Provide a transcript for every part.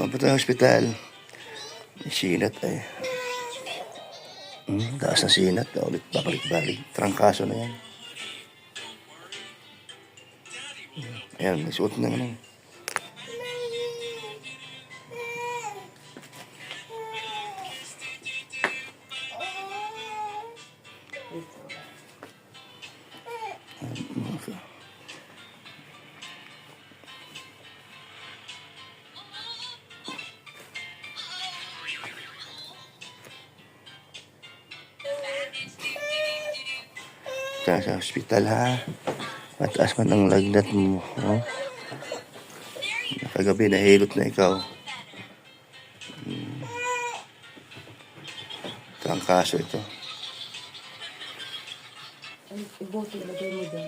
Punta ng hospital. May sinat ay. Taas na sinat. Ulit babalik-balik. Trangkaso na yan. Ayan, may suot na ano. Sa hospital ha. Mataas man ang lagnat mo. Oh. Kagabi nahilot na ikaw. Ito ang kaso ito. Ibuti, lagay mo dyan.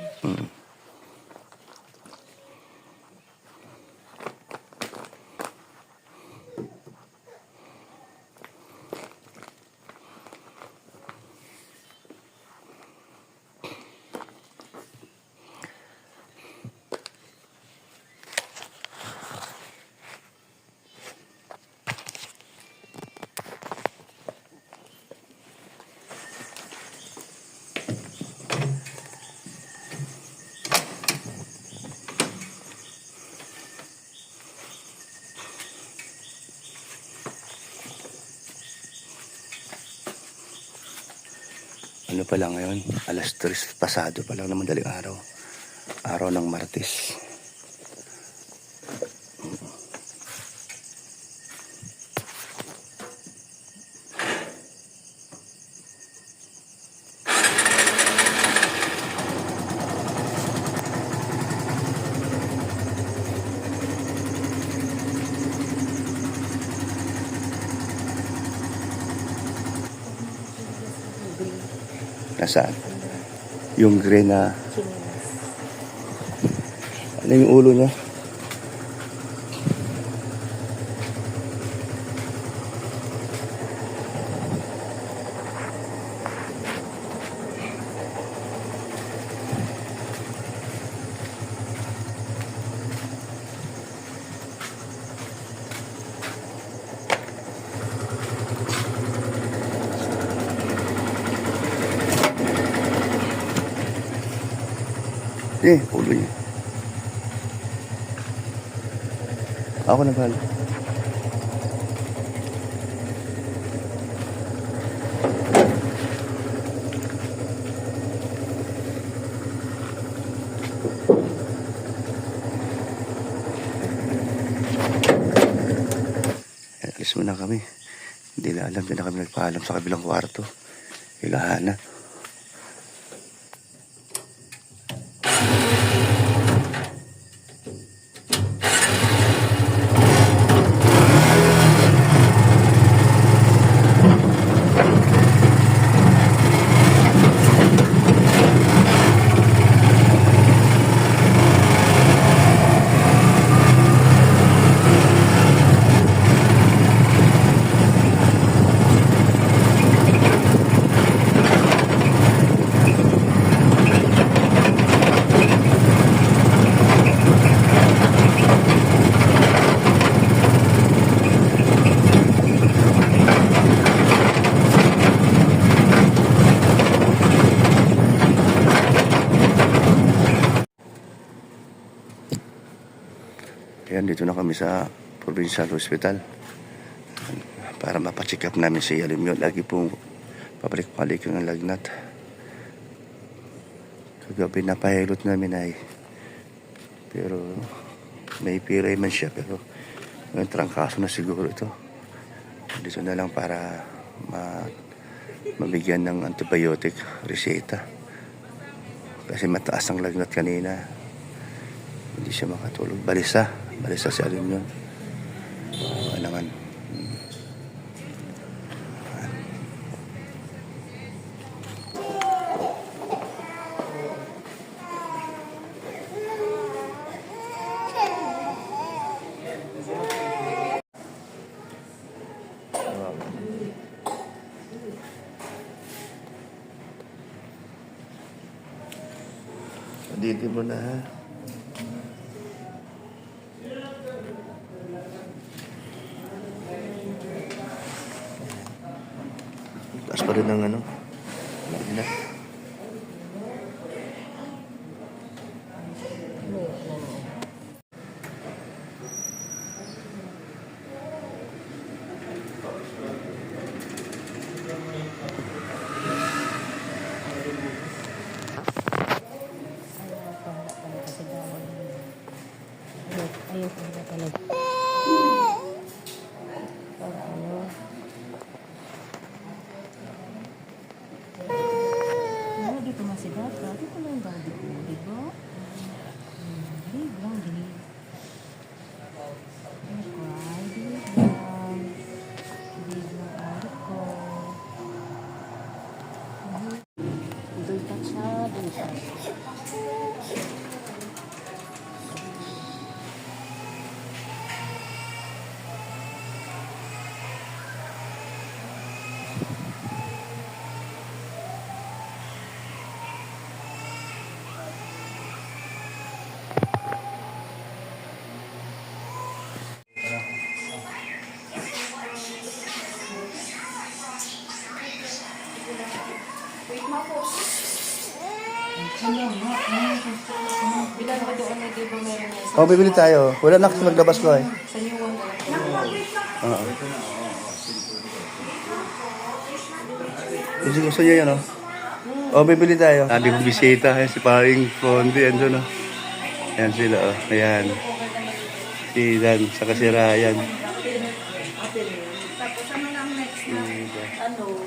Ano pa lang ngayon? Alas 3 pasado pa lang naman daling araw. Araw ng Martes. Nasaan? Yung gray na... Ano yung ulo niya? Ulo niya. Ako na bahala. Alis muna kami. Hindi na alam. Hindi na kami nagpaalam sa kabilang kwarto. Ilahana. Ayan, dito na kami sa Provincial Hospital para mapacheck up namin si Alim yun. Lagi pong pabalik-balik yung lagnat. Kagabi napahilot namin ay pero may piray man siya pero may trangkaso na siguro ito. Dito na lang para mabigyan ng antibiotic reseta kasi mataas ang lagnat kanina, hindi siya makatulog. Balisa si Alim yun. Naman. Dito mo na ha. Taas pa rin ng ano. Lagi na. Ayun talaga talaga. Ano? Ano, dito masigat ka? Dito na yung body ko, di ba? Big lang, big. Cry, big lang. Big lang ari ko. Doon ka siya, doon siya. Bilang ba doon na di ba meron na isa? Oh, bibili tayo. Wala na kasi maglabas ko eh. Sa new one Oo. Kasi gusto niya yan, oh. Oh, bibili tayo. Sabi ko bisita, eh, si paring Fondi, andun, oh. Ayan sila, oh. Ayan. Si Dan, saka si Ryan. Tapos ano lang next na? Ano?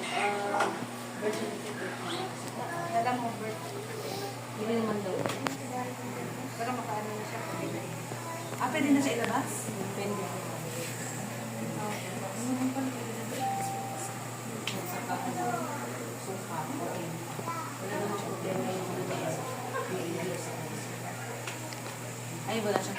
Alam mo, hindi naman daw. Para makaano na siya. Pwede na siya ilabas? Pwede. Ay, wala siya.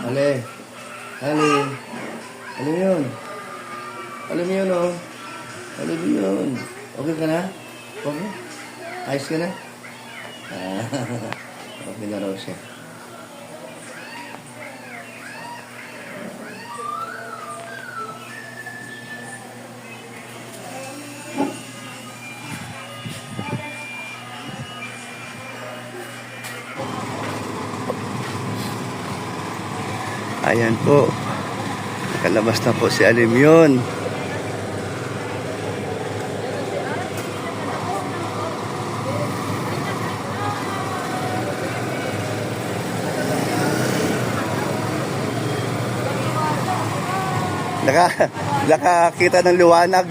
Ale. Ale. Alam mo yun. Alam mo yun, oh. Alam mo yun. Okay ka na? Okay? Ayos ka na? Ah, okay na raw siya. Ayan po. Nakalabas na po si Alimyon. Nakakita ng liwanag.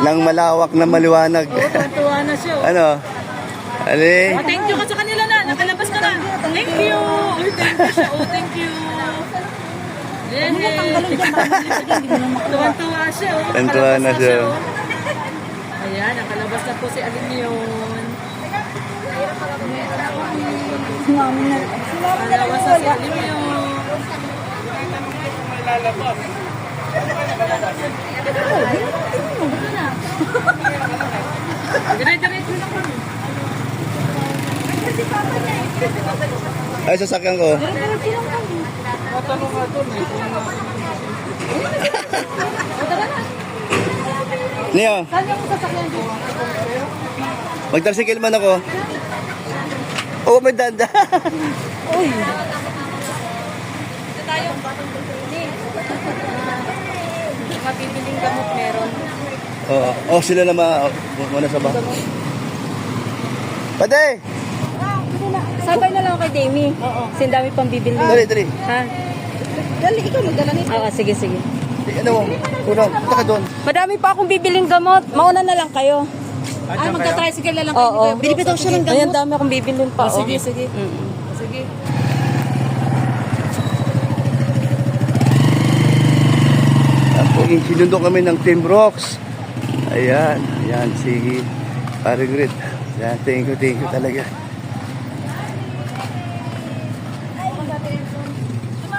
Ng malawak na maliwanag. Tuwa na siya. Ano? Ali? Thank you ka sa kanila na. Nakalabas ka na. Thank you. Uy, thank you siya. Oh, thank you. Tuwan-tuwa siya. Tuwan-tuwa na siya. Ayan, nakalabas na po si Alimyon. Nakalabas na si Alimyon. Dire-diretso na kami. Ay, sasakyan ko. Matanong nga doon eh. Niyo, Saan yung sasakyan doon? magtarsikil man ako. Oo, may danda. Uy! Ito tayo. Mabibiling gamot meron. Oo, oh, sila na muna sa bahay. Pade! Sabay na lang kay Demi. Oo. Kasi dami pang bibili. Dali, dali. Ha? Dali, ikaw magdala nito. Oo, sige, sige. Ano mo? Una, punta ka doon. Madami pa akong bibiling gamot. Mauna na lang kayo. Ay, magka-tricycle na lang kayo. Oo. Bili daw siya ng gamot. Ayan, dami akong bibiling pa. Sige, sige. Sige. Sinundo kami ng Team Rocks. Ayan, ayan, sige. Pare Grit. Ayan, thank you talaga.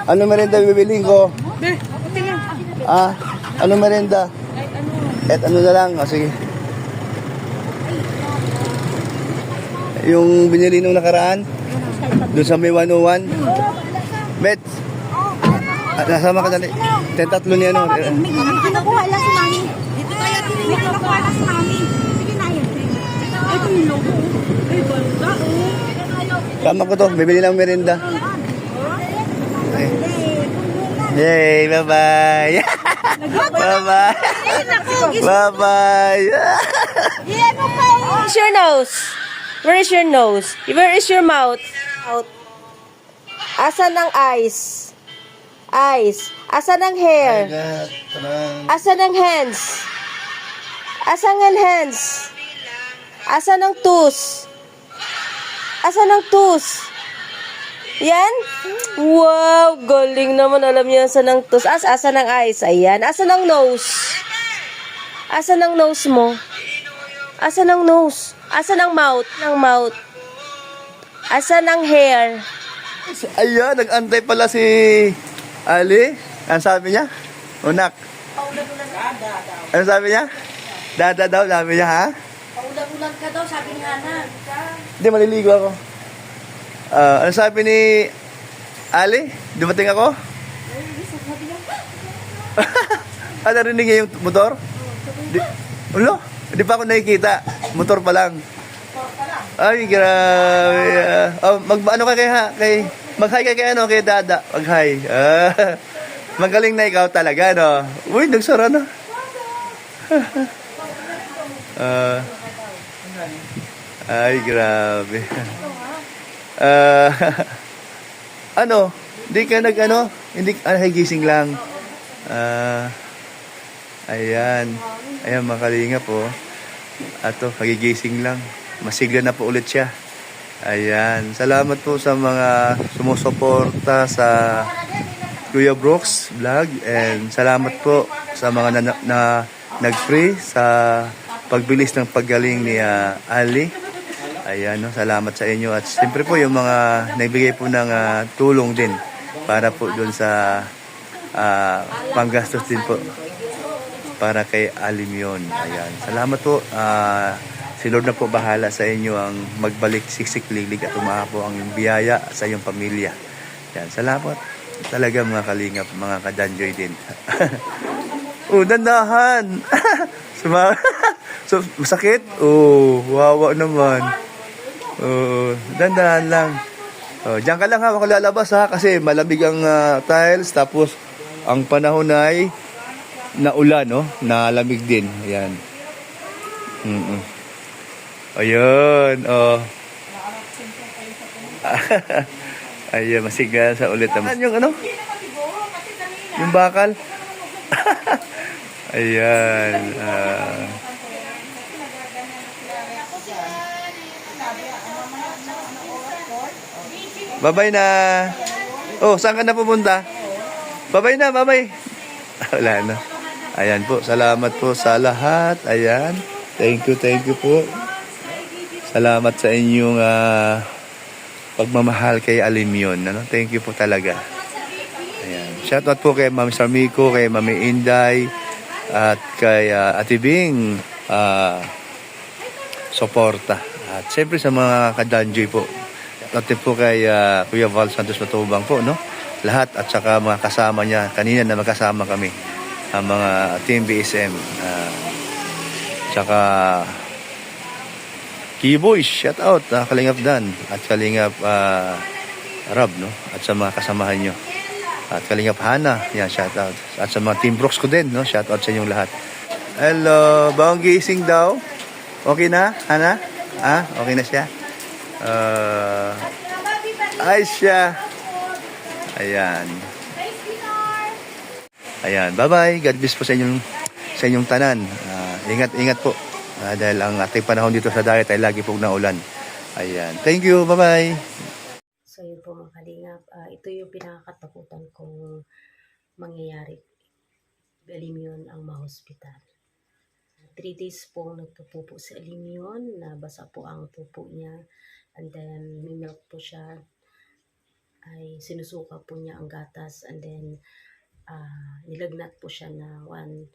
Ano merenda bibiliin ko? Be, okay lang. Ah, ano merenda? Ay, ano? Et ano na lang, sige. Yung binili nung nakaraan, doon sa may 101. Bet, nasama ka dali. Tentatlo niya, no? May kinukuha lang si Mami. Dito tayo. May kinukuha lang si Mami. Sige na yun. Ito yung logo. Ay, banda, oh. Kama ko to, bibili lang merenda. Okay. Yay, bye-bye. Bye-bye. Bye-bye. Where's your nose? Where is your nose? Where is your mouth? Mouth. Asan ang eyes? Eyes. Asan ang hair? Asan ang hands? Asan ang hands? Asan ang toes? Asan ang toes? Yan? Wow, galing naman. Alam niya asan ang toes. Asan ang eyes? Ayan. Asan ang nose? Asan ang nose mo? Asan ang nose? Asan ang mouth? Ang mouth. Asan ang hair? Ayan, nag-antay pala si Ali. Ano sabi niya? Unak. Ano sabi niya? Dada daw, sabi niya, ha? Paulan-ulan ka daw, sabi ni Hana. Hindi, maliligo ako. Ano sabi ni Ali? Dumating ako? Narinig niya yung motor? Ulo, hindi pa ako nakikita. Motor pa lang. Ay, grabe. Ano ka mag-hi ka kay ano, kay Dada. Mag-hi. Magaling na ikaw talaga, no? Uy, nagsara na. Ay, grabe. Ano? Hindi ka nag-ano? Hindi, gising lang. Ayan. Ayan, makalinga po. Ato, pagigising lang. Masigla na po ulit siya. Ayan. Salamat po sa mga sumusuporta sa Kuya Brooks Vlog. And salamat po sa mga nag-pray sa pagbilis ng paggaling ni Ali. Ayan, no? Salamat sa inyo. At siyempre po yung mga nagbigay po ng tulong din para po doon sa panggastos din po para kay Alimyon. Ayan. Salamat po. Si Lord na po bahala sa inyo ang magbalik siksik-lilig at umapo ang biyaya sa iyong pamilya. Ayan. Salamat. Talaga mga kalingap, mga kadanjoy din. Dandahan. So, masakit? Wawa naman. Dandahan lang. Diyan ka lang ha, ako lalabas ha, kasi malamig ang tiles, tapos ang panahon ay naulan, no? Nalamig din. Ayan. Ayun, Ayan, masiga sa ulit. Yung ano? Yung bakal? Ayan. Bye-bye na. Saan ka na pupunta? Bye-bye na, bye-bye. Wala na. Ayan po, salamat po sa lahat. Ayan. Thank you po. Salamat sa inyong pagmamahal kay Alimyon. Ano? Thank you po talaga. Ayan. Shoutout po kay Mami Sarmico, kay Mami Inday, at kay Ate Bing suporta. At siyempre sa mga kadanjoy po. At po kay Kuya Val Santos Matubang po, no? Lahat at saka mga kasama niya. Kanina na magkasama kami. Ang mga Team BSM. Tsaka Keyboys, shout out. Kalingap Dan. At Kalingap Rab, no? At sa mga kasamahan nyo. At Kalingap Hana, yan, shout out. At sa mga Team Brooks ko din, no? Shout out sa inyong lahat. Hello, bawang gising daw. Okay na, Hana? Okay na siya? Ay siya. Ayan. Ayan, bye-bye. God bless po sa inyong tanan. Ingat po. Dahil ang ating panahon dito sa dagat ay lagi pong naulan. Ayan. Thank you. Bye-bye. So yun po mga kalingap. Ito yung pinakakatakutan kong mangyayari. Alimyon ang ma-hospital. 3 days po nagpupupo si Alimyon. Nabasa po ang pupo niya. And then, may milk po siya. ay sinusuka po niya ang gatas, and then nilagnat po siya na 1.5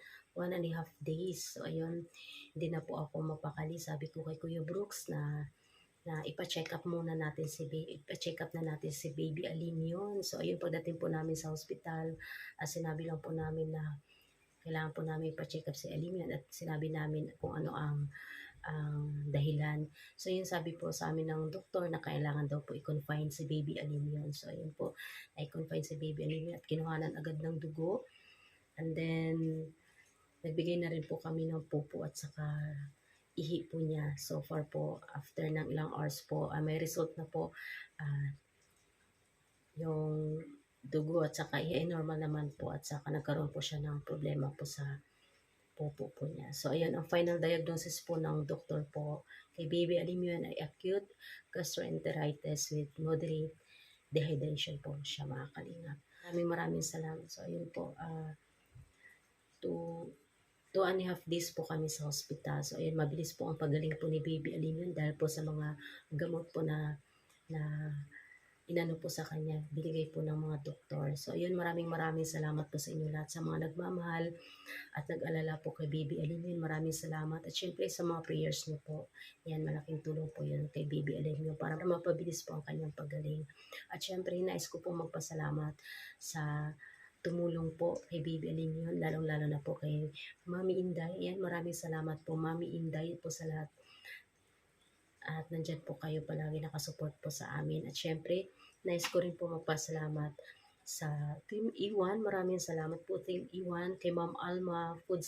days. So ayun, hindi na po ako mapakali. Sabi ko kay Kuya Brooks na ipa-check up muna natin ipa-check up na natin si Baby Alim. So ayun, pagdating po namin sa hospital, sinabi lang po namin na kailangan po namin ipa-check up si Alim at sinabi namin kung ano ang dahilan. So yun, sabi po sa amin ng doktor na kailangan daw po i-confine si Baby Alim. So yun po, i-confine si Baby Alim at kinuhanan agad ng dugo. And then, nagbigay na rin po kami ng pupo at saka ihi po niya. So far po, after ng ilang hours po, may result na po. Yung dugo at saka ihi ay normal naman po, at saka nagkaroon po siya ng problema po sa pupo po niya. So ayun, ang final diagnosis po ng doktor po kay Baby Alim ay acute gastroenteritis with moderate dehydration po siya, mga kalingap. Maraming salamat. So ayun po, 2.5 days po kami sa hospital. So ayun, mabilis po ang pagaling po ni Baby Alim dahil po sa mga gamot po na inano po sa kanya, binigay po ng mga doktor. So ayun, maraming salamat po sa inyo lahat, sa mga nagmamahal at nag-alala po kay Baby Alim. Maraming salamat. At syempre sa mga prayers niyo po, yan, malaking tulong po yun kay Baby Alim para mapabilis po ang kanyang pagaling. At syempre, nais ko po magpasalamat sa tumulong po kay Baby Alim, lalong-lalo na po kay Mami Inday. Yan, maraming salamat po Mami Inday po sa lahat. At nandyan po kayo palagi, nakasupport po sa amin. At syempre, nais ko rin po magpasalamat sa Team Iwan. Maraming salamat po Team Iwan, kay Ma'am Alma, Food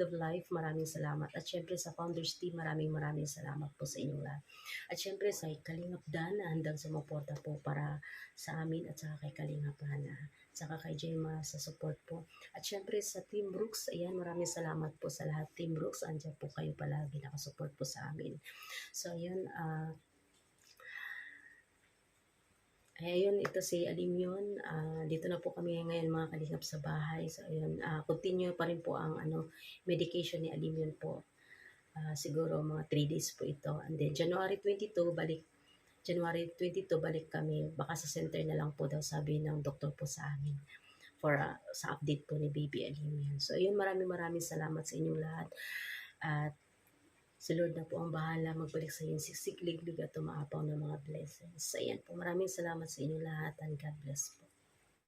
of Life, maraming salamat. At syempre sa Founders Team, maraming salamat po sa inyong lahat. At syempre sa Kalingap Dan na handang sumuporta po para sa amin, at saka kay Kalingap Hana, at saka kay Jema sa support po. At syempre sa Team Brooks, ayan, maraming salamat po sa lahat. Team Brooks, andyan po kayo palagi, nakasupport po sa amin. So ayun, ayun, ito si Alim yun. Dito na po kami ngayon, mga kalingap, sa bahay. So ayun, continue pa rin po ang medication ni Alim yun po. Siguro mga 3 days po ito. And then January 22 balik kami. Baka sa center na lang po daw, sabi ng doktor po sa amin, for sa update po ni Baby Alim yun. So ayun, maraming salamat sa inyong lahat. At si Lord na po ang bahala magbalik sa inyong siksik, liglig at umaapaw ng mga blessings. So, ayan po. Maraming salamat sa inyong lahat, and God bless po.